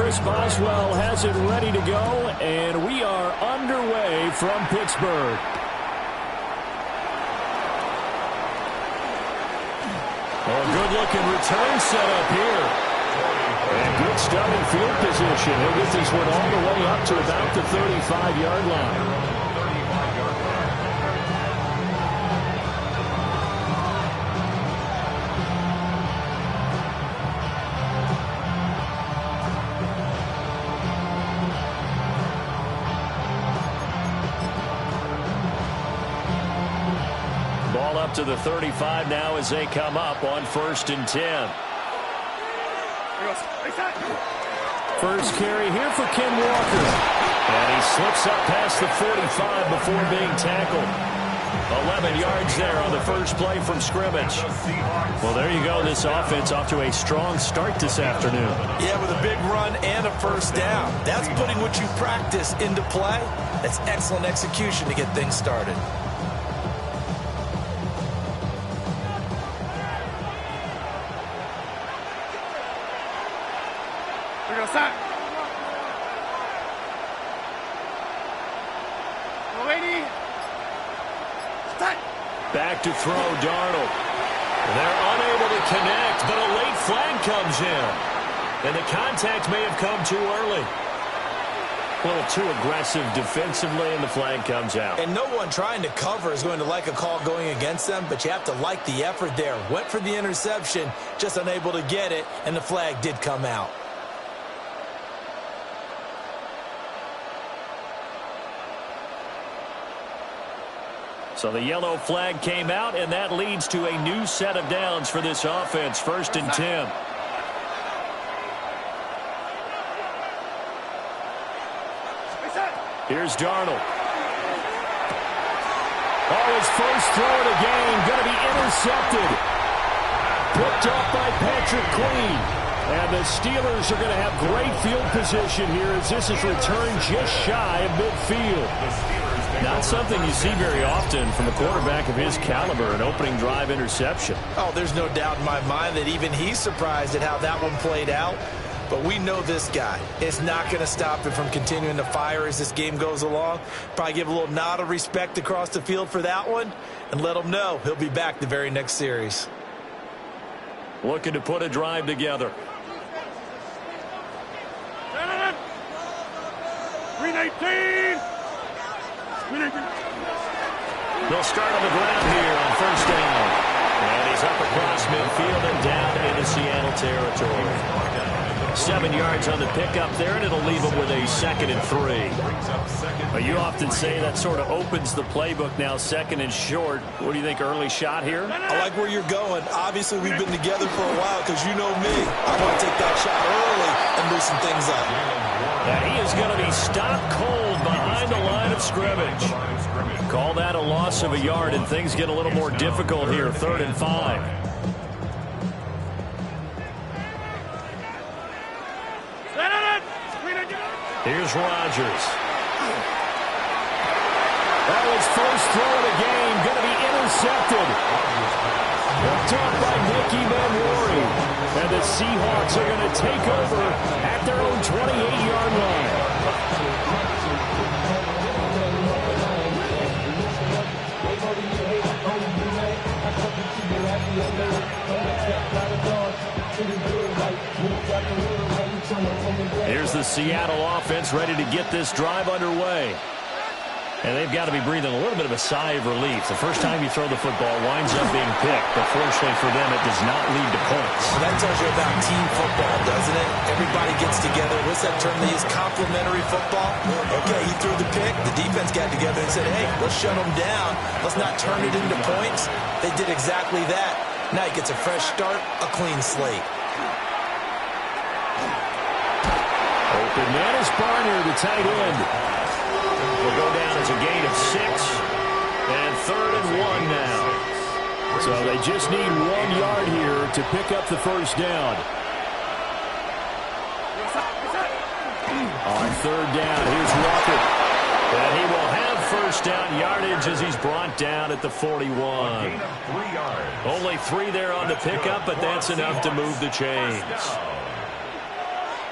Chris Boswell has it ready to go, and we are underway from Pittsburgh. Oh, good-looking return set up here. And good starting field position. He'll get this one all the way up to about the 35-yard line. Ball up to the 35 now as they come up on 1st and 10. First carry here for Ken Walker. And he slips up past the 45 before being tackled. 11 yards there on the first play from scrimmage. Well, there you go. This offense off to a strong start this afternoon. Yeah, with a big run and a first down. That's putting what you practice into play. That's excellent execution to get things started. Back to throw, Darnold. They're unable to connect, but a late flag comes in. And the contact may have come too early. A little too aggressive defensively, and the flag comes out. And no one trying to cover is going to like a call going against them, but you have to like the effort there. Went for the interception, just unable to get it, and the flag did come out. So the yellow flag came out, and that leads to a new set of downs for this offense. 1st and 10. Here's Darnold. Oh, his first throw of the game going to be intercepted. Picked up by Patrick Queen. And the Steelers are going to have great field position here as this is returned just shy of midfield. Not something you see very often from a quarterback of his caliber, an opening drive interception. Oh, there's no doubt in my mind that even he's surprised at how that one played out. But we know this guy. It's not going to stop him from continuing to fire as this game goes along. Probably give a little nod of respect across the field for that one and let him know he'll be back the very next series. Looking to put a drive together. 319. They'll start on the ground here on 1st down. And he's up across midfield and down into Seattle territory. 7 yards on the pickup there, and it'll leave him with a 2nd and 3. But you often say that sort of opens the playbook now, 2nd and short. What do you think, early shot here? I like where you're going. Obviously, we've been together for a while because you know me. I want to take that shot early and loosen things up. And he is going to be stopped cold behind the line of scrimmage. Call that a loss of a yard, and things get a little more difficult here, 3rd and 5. Here's Rodgers. That was first throw of the game, going to be intercepted. Picked up by Nicky Manwari. And the Seahawks are going to take over at their own 28-yard line. Here's the Seattle offense ready to get this drive underway. And they've got to be breathing a little bit of a sigh of relief. The first time you throw the football winds up being picked, but fortunately for them, it does not lead to points. Well, that tells you about team football, doesn't it? Everybody gets together. What's that term they use? Complementary football? Okay, he threw the pick. The defense got together and said, hey, let's shut them down. Let's not turn it into points. They did exactly that. Now he gets a fresh start, a clean slate. Open man is Barner, the tight end. Will go down as a gain of 6. And 3rd and 1 now. So they just need 1 yard here to pick up the first down. On 3rd down, here's Walker. And he will have first down yardage as he's brought down at the 41. Only 3 there on the pickup, but that's enough to move the chains.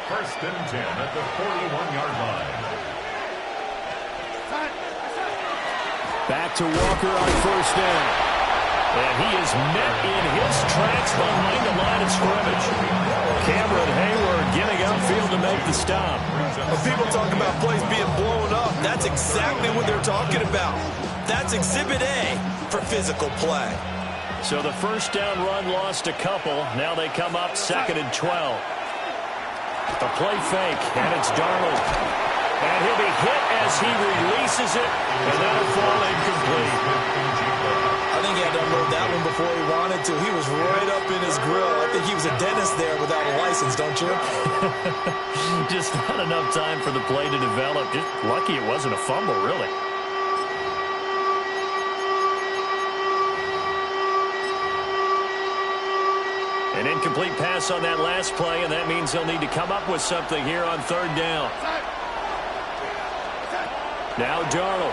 First and 10 at the 41-yard line. Back to Walker on first down. And he is met in his tracks behind the line of scrimmage. Cameron Hayward getting upfield to make the stop. When people talk about plays being blown up, that's exactly what they're talking about. That's Exhibit A for physical play. So the first down run lost a couple. Now they come up 2nd and 12. The play fake, and it's Darnold. And he'll be hit as he releases it, and that'll fall incomplete. I think he had to unload that one before he wanted to. He was right up in his grill. I think he was a dentist there without a license, don't you? Just not enough time for the play to develop. Just lucky it wasn't a fumble, really. An incomplete pass on that last play, and that means he'll need to come up with something here on third down. Now Darnold.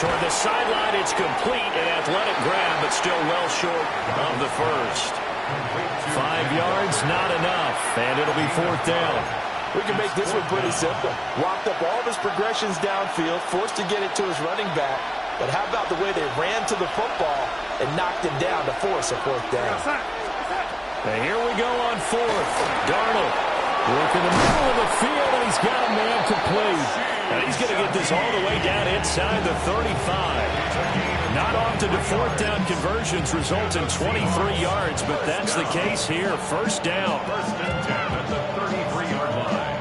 Toward the sideline, it's complete, an athletic grab, but still well short of the first. 5 yards, not enough, and it'll be fourth down. We can make this one pretty simple. Walked up all of his progressions downfield, forced to get it to his running back. But how about the way they ran to the football and knocked him down to force a fourth down? And here we go on fourth. Darnold working the middle of the field, and he's got a man complete. And he's going to get this all the way down inside the 35. Not often do fourth down conversions result in 23 yards, but that's the case here. First down. First and 10 at the 33-yard line.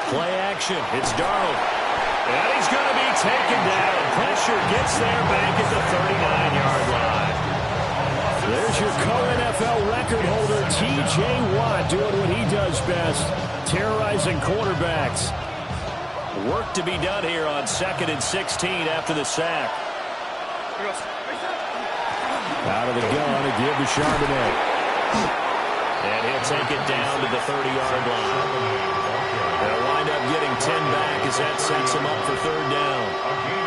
Play action. It's Darnold. And he's going to be taken down. Pressure gets there back at the 39-yard line. There's your co-NFL record holder, T.J. Watt, doing what he does best, terrorizing quarterbacks. Work to be done here on 2nd and 16 after the sack. Out of the gun to give to Charbonnet. And he'll take it down to the 30-yard line. They'll wind up getting 10 back as that sets him up for third down.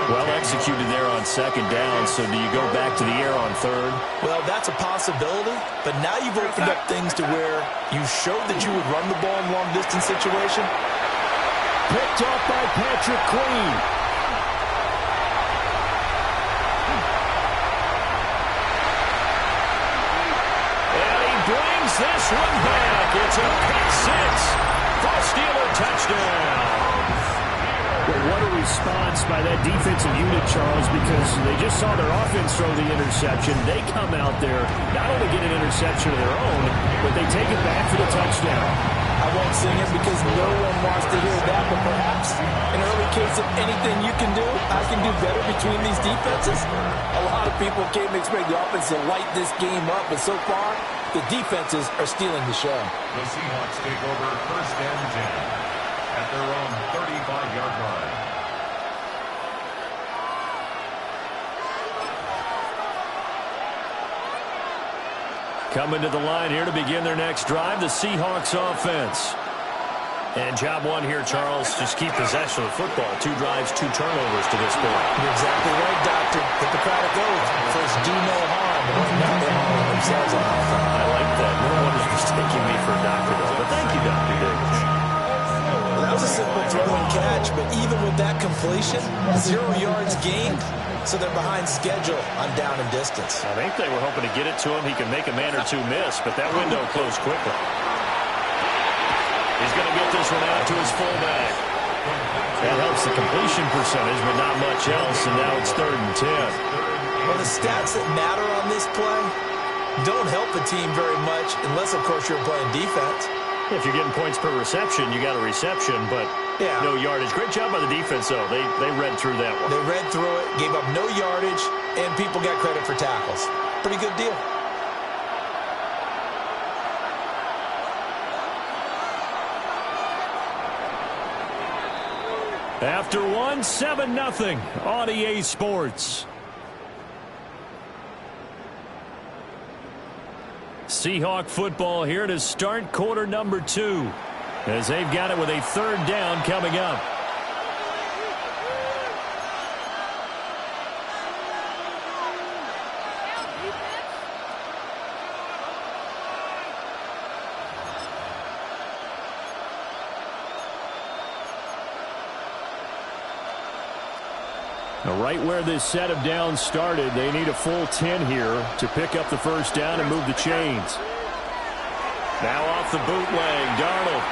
Well executed there on second down, so do you go back to the air on third? Well, that's a possibility, but now you've opened up things to where you showed that you would run the ball in long-distance situation. Picked up by Patrick Queen. And he brings this one back. It's a pick six for a Steeler touchdown. Well, what a response by that defensive unit, Charles, because they just saw their offense throw the interception. They come out there, not only get an interception of their own, but they take it back for the touchdown. I won't sing it because no one wants to hear that, but perhaps an early case of anything you can do, I can do better between these defenses. A lot of people came to expect the offense to light this game up, but so far, the defenses are stealing the show. The Seahawks take over first and 10 at their own 35-yard line. Coming to the line here to begin their next drive, the Seahawks offense. And job one here, Charles, just keep possession of the football. 2 drives, 2 turnovers to this point. You're exactly right, Doctor. Hippocratic oath. First, do no harm, and now they're harming themselves on that front. I like that. No one is mistaking me for a doctor, though. But thank you, Dr. Davis. Well, that was a simple throw and catch, but even with that completion, 0 yards gained. So they're behind schedule on down and distance. I think they were hoping to get it to him. He can make a man or two miss, but that window closed quickly. He's going to get this one out to his fullback. That helps the completion percentage, but not much else, and now it's 3rd and 10. Well, the stats that matter on this play don't help a team very much unless, of course, you're playing defense. If you're getting points per reception, you got a reception, but no yardage. Great job by the defense, though. They read through that one. They read through it, gave up no yardage, and people got credit for tackles. Pretty good deal. After one, 7-0 on EA Sports. Seahawk football here to start quarter number 2. as they've got it with a third down coming up. Now, right where this set of downs started, they need a full 10 here to pick up the first down and move the chains. Now off the bootleg, Darnold.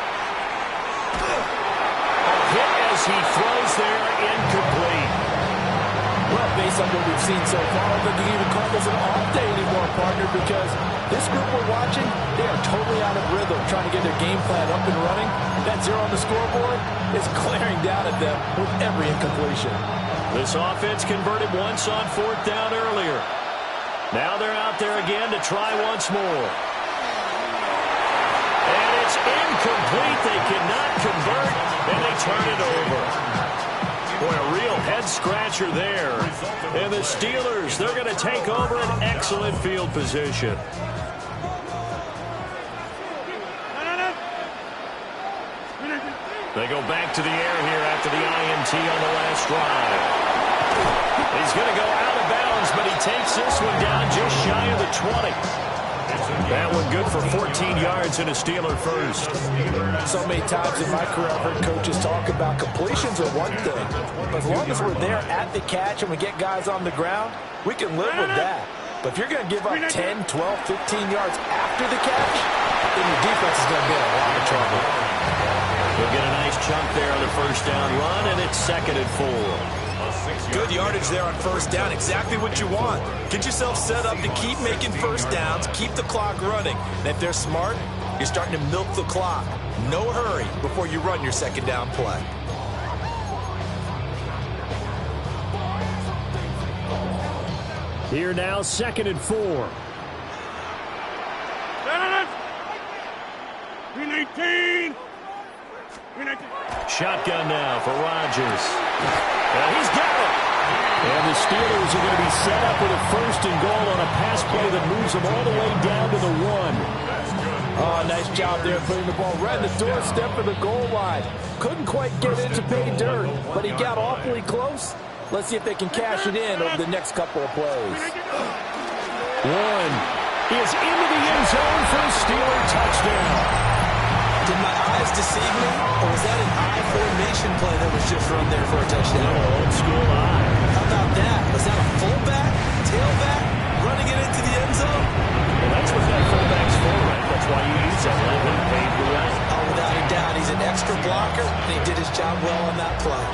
A hit as he throws there, incomplete. Well, based on what we've seen so far, I don't think you can even call this an off day anymore, partner, because this group we're watching, they are totally out of rhythm, trying to get their game plan up and running. That zero on the scoreboard is glaring down at them with every incompletion. This offense converted once on fourth down earlier. Now they're out there again to try once more. And it's incomplete. They cannot convert, and they turn it over. Boy, a real head-scratcher there. And the Steelers, they're going to take over an excellent field position. They go back to the air here after the INT on the last drive. He's going to go out of bounds, but he takes this one down just shy of the 20. That one good for 14 yards and a Steeler first. So many times in my career I've heard coaches talk about completions are one thing. But as long as we're there at the catch and we get guys on the ground, we can live with that. But if you're going to give up 10, 12, 15 yards after the catch, then your defense is going to be in a lot of trouble. They'll get a nice chunk there on the first down run, and it's 2nd and 4. Good yardage there on first down. Exactly what you want. Get yourself set up to keep making first downs, keep the clock running. And if they're smart, you're starting to milk the clock. No hurry before you run your second down play. Here now, 2nd and 4. 319. Shotgun now for Rodgers. He's got it. And the Steelers are going to be set up with a 1st and goal on a pass play that moves them all the way down to the 1. Oh, nice job there putting the ball right in the doorstep of the goal line. Couldn't quite get it to pay dirt, but he got awfully close. Let's see if they can cash it in over the next couple of plays. One is into the end zone for a Steeler touchdown. Did my eyes deceive me, or was that an I formation play that was just run there for a touchdown? Old school eye. How about that? Was that a fullback, tailback, running it into the end zone? Well, that's what that fullback's for, right? That's why you use that. Let him pave the way. Oh, without a doubt, he's an extra blocker, and he did his job well on that play.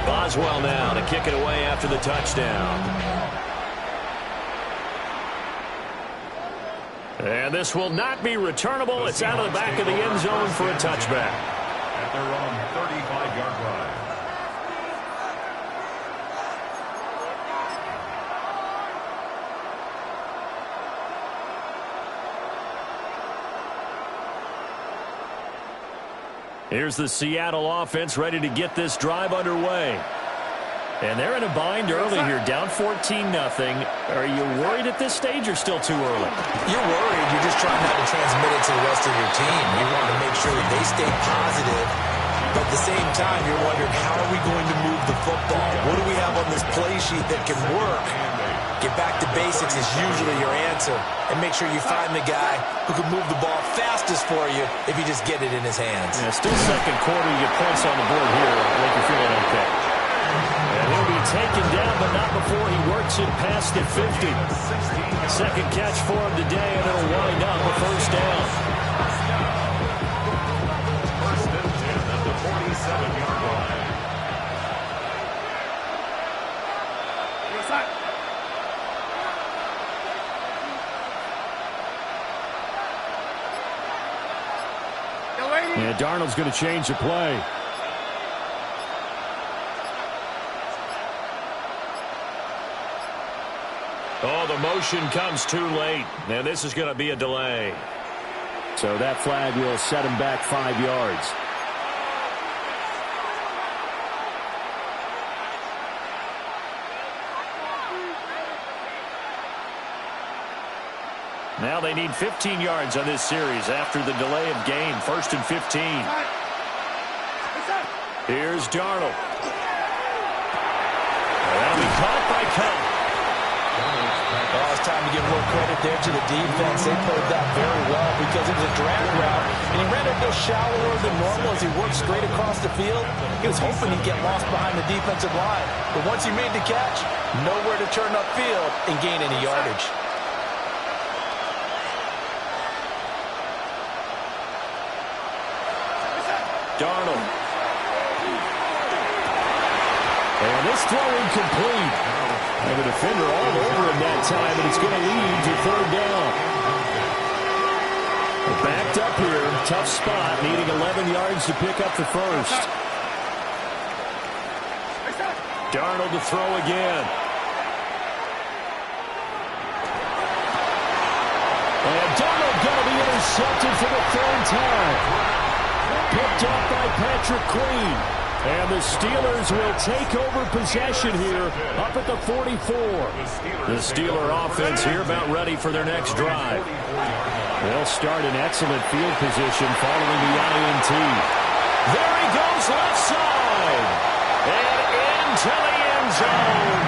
Boswell now to kick it away after the touchdown. And this will not be returnable. It's out of the back of the end zone for a touchback. At their own 35-yard line. Here's the Seattle offense ready to get this drive underway. And they're in a bind early here, down 14-0. Are you worried at this stage or still too early? You're worried. You're just trying not to transmit it to the rest of your team. You want to make sure that they stay positive. But at the same time, you're wondering, how are we going to move the football? What do we have on this play sheet that can work? Get back to basics is usually your answer. And make sure you find the guy who can move the ball fastest for you if you just get it in his hands. Yeah, still second quarter. You get points on the board here. I think you're feeling okay. And he'll be taken down, but not before he works it past the 50. Second catch for him today, and it'll wind up a first down. First and 10 at the 47-yard line. Yeah, Darnold's going to change the play. Oh, the motion comes too late. Now this is going to be a delay. So that flag will set him back 5 yards. Now they need 15 yards on this series after the delay of game. 1st and 15. Here's Darnold. That'll be caught by Cup. Oh, it's time to give a little credit there to the defense. They played that very well because it was a drag route, and he ran it a little shallower than normal as he worked straight across the field. He was hoping he'd get lost behind the defensive line. But once he made the catch, nowhere to turn upfield and gain any yardage. Darnold. And this throw incomplete. And the defender all over him that time, and it's going to lead to 3rd down. They're backed up here. Tough spot, needing 11 yards to pick up the first. Darnold to throw again. And Darnold going to be intercepted for the 3rd time. Picked up by Patrick Queen. And the Steelers will take over possession here up at the 44. The Steeler offense here about ready for their next drive. They'll start in excellent field position following the INT. There he goes left side. And into the end zone.